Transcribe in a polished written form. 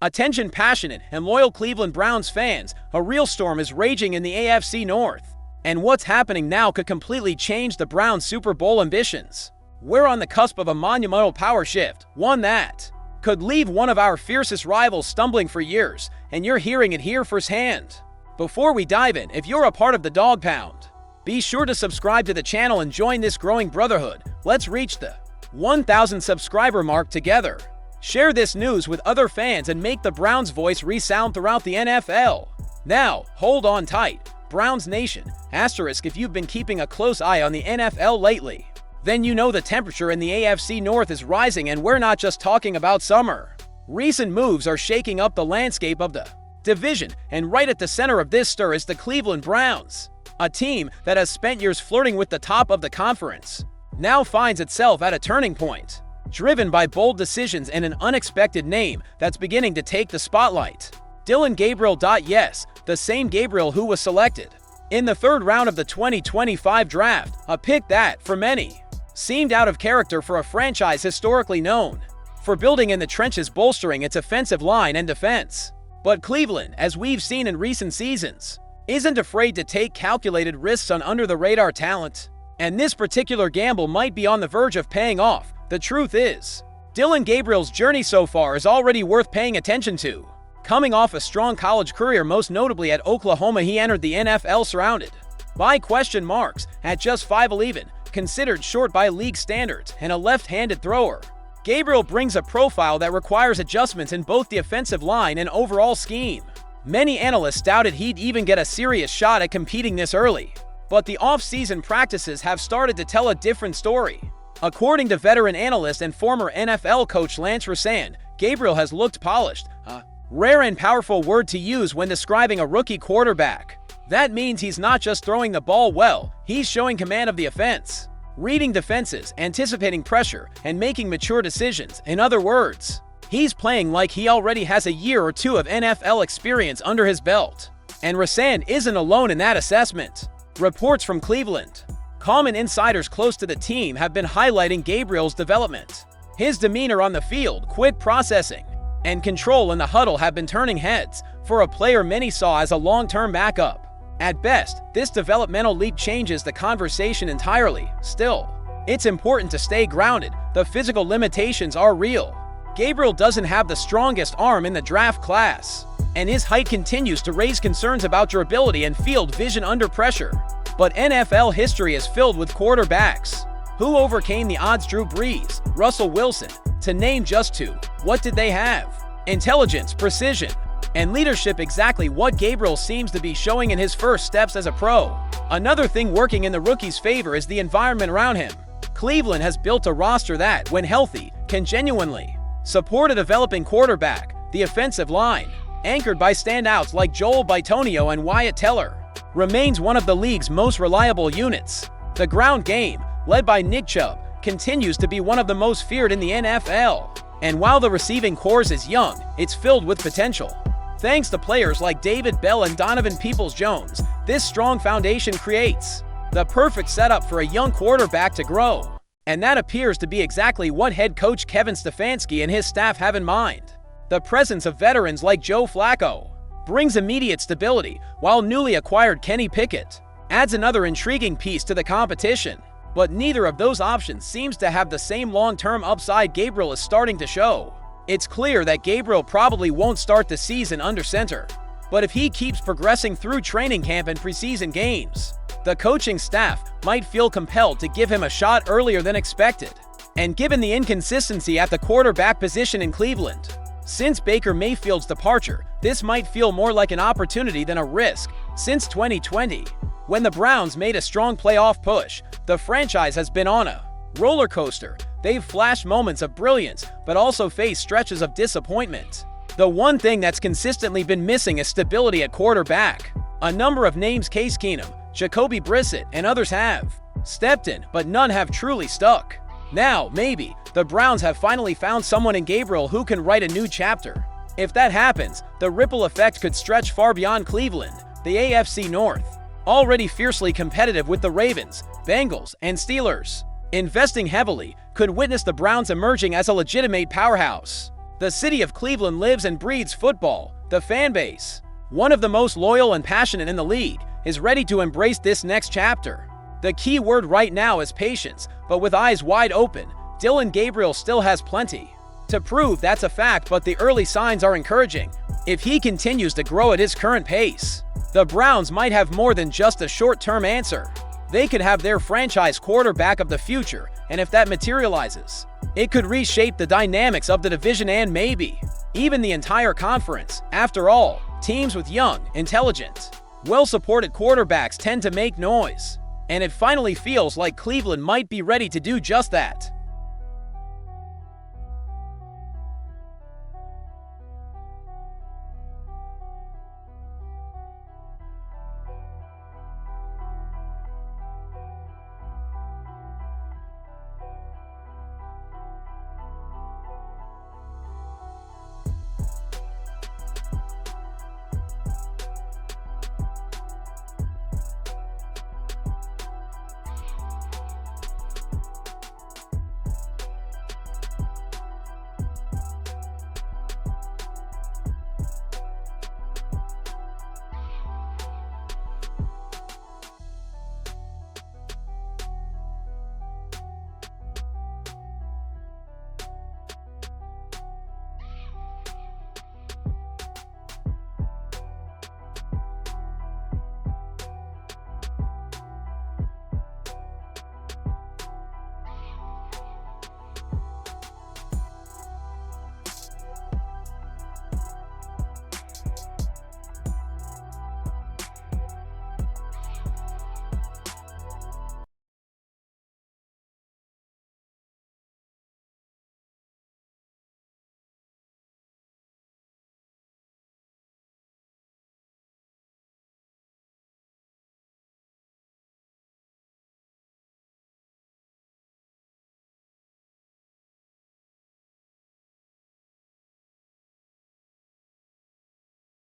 Attention passionate and loyal Cleveland Browns fans, a real storm is raging in the AFC North. And what's happening now could completely change the Browns' Super Bowl ambitions. We're on the cusp of a monumental power shift, one that could leave one of our fiercest rivals stumbling for years, and you're hearing it here firsthand. Before we dive in, if you're a part of the Dog Pound, be sure to subscribe to the channel and join this growing brotherhood. Let's reach the 1,000 subscriber mark together. Share this news with other fans and make the Browns' voice resound throughout the NFL. Now, hold on tight, Browns Nation, asterisk if you've been keeping a close eye on the NFL lately. Then you know the temperature in the AFC North is rising, and we're not just talking about summer. Recent moves are shaking up the landscape of the division, and right at the center of this stir is the Cleveland Browns. A team that has spent years flirting with the top of the conference now finds itself at a turning point, driven by bold decisions and an unexpected name that's beginning to take the spotlight. Dylan Gabriel. Yes, the same Gabriel who was selected in the third round of the 2025 draft, a pick that, for many, seemed out of character for a franchise historically known for building in the trenches, bolstering its offensive line and defense. But Cleveland, as we've seen in recent seasons, isn't afraid to take calculated risks on under-the-radar talent. And this particular gamble might be on the verge of paying off. The truth is, Dylan Gabriel's journey so far is already worth paying attention to. Coming off a strong college career, most notably at Oklahoma, he entered the NFL surrounded by question marks. At just 5'11", considered short by league standards, and a left-handed thrower, Gabriel brings a profile that requires adjustments in both the offensive line and overall scheme. Many analysts doubted he'd even get a serious shot at competing this early, but the off-season practices have started to tell a different story. According to veteran analyst and former NFL coach Lance Rosand, Gabriel has looked polished, a rare and powerful word to use when describing a rookie quarterback. That means he's not just throwing the ball well, he's showing command of the offense, reading defenses, anticipating pressure, and making mature decisions. In other words, he's playing like he already has a year or two of NFL experience under his belt. And Rosand isn't alone in that assessment. Reports from Cleveland, common insiders close to the team, have been highlighting Gabriel's development. His demeanor on the field, quick processing, and control in the huddle have been turning heads for a player many saw as a long-term backup. At best, this developmental leap changes the conversation entirely. Still, it's important to stay grounded. The physical limitations are real. Gabriel doesn't have the strongest arm in the draft class, and his height continues to raise concerns about durability and field vision under pressure. But NFL history is filled with quarterbacks who overcame the odds. Drew Brees, Russell Wilson, to name just two. What did they have? Intelligence, precision, and leadership, exactly what Gabriel seems to be showing in his first steps as a pro. Another thing working in the rookie's favor is the environment around him. Cleveland has built a roster that, when healthy, can genuinely support a developing quarterback. The offensive line, anchored by standouts like Joel Bitonio and Wyatt Teller, remains one of the league's most reliable units. The ground game, led by Nick Chubb, continues to be one of the most feared in the NFL. And while the receiving corps is young, it's filled with potential. Thanks to players like David Bell and Donovan Peoples-Jones, this strong foundation creates the perfect setup for a young quarterback to grow. And that appears to be exactly what head coach Kevin Stefanski and his staff have in mind. The presence of veterans like Joe Flacco brings immediate stability, while newly acquired Kenny Pickett adds another intriguing piece to the competition. But neither of those options seems to have the same long-term upside Gabriel is starting to show. It's clear that Gabriel probably won't start the season under center, but if he keeps progressing through training camp and preseason games, the coaching staff might feel compelled to give him a shot earlier than expected. And given the inconsistency at the quarterback position in Cleveland since Baker Mayfield's departure, this might feel more like an opportunity than a risk. Since 2020, when the Browns made a strong playoff push, the franchise has been on a roller coaster. They've flashed moments of brilliance, but also faced stretches of disappointment. The one thing that's consistently been missing is stability at quarterback. A number of names, Case Keenum, Jacoby Brissett, and others have stepped in, but none have truly stuck. Now, maybe, the Browns have finally found someone in Gabriel who can write a new chapter. If that happens, the ripple effect could stretch far beyond Cleveland. The AFC North, already fiercely competitive with the Ravens, Bengals, and Steelers, investing heavily, could witness the Browns emerging as a legitimate powerhouse. The city of Cleveland lives and breathes football. The fan base, one of the most loyal and passionate in the league, is ready to embrace this next chapter. The key word right now is patience, but with eyes wide open, Dylan Gabriel still has plenty to prove. That's a fact, but the early signs are encouraging. If he continues to grow at his current pace, the Browns might have more than just a short-term answer. They could have their franchise quarterback of the future, and if that materializes, it could reshape the dynamics of the division and maybe even the entire conference. After all, teams with young, intelligent, well-supported quarterbacks tend to make noise, and it finally feels like Cleveland might be ready to do just that.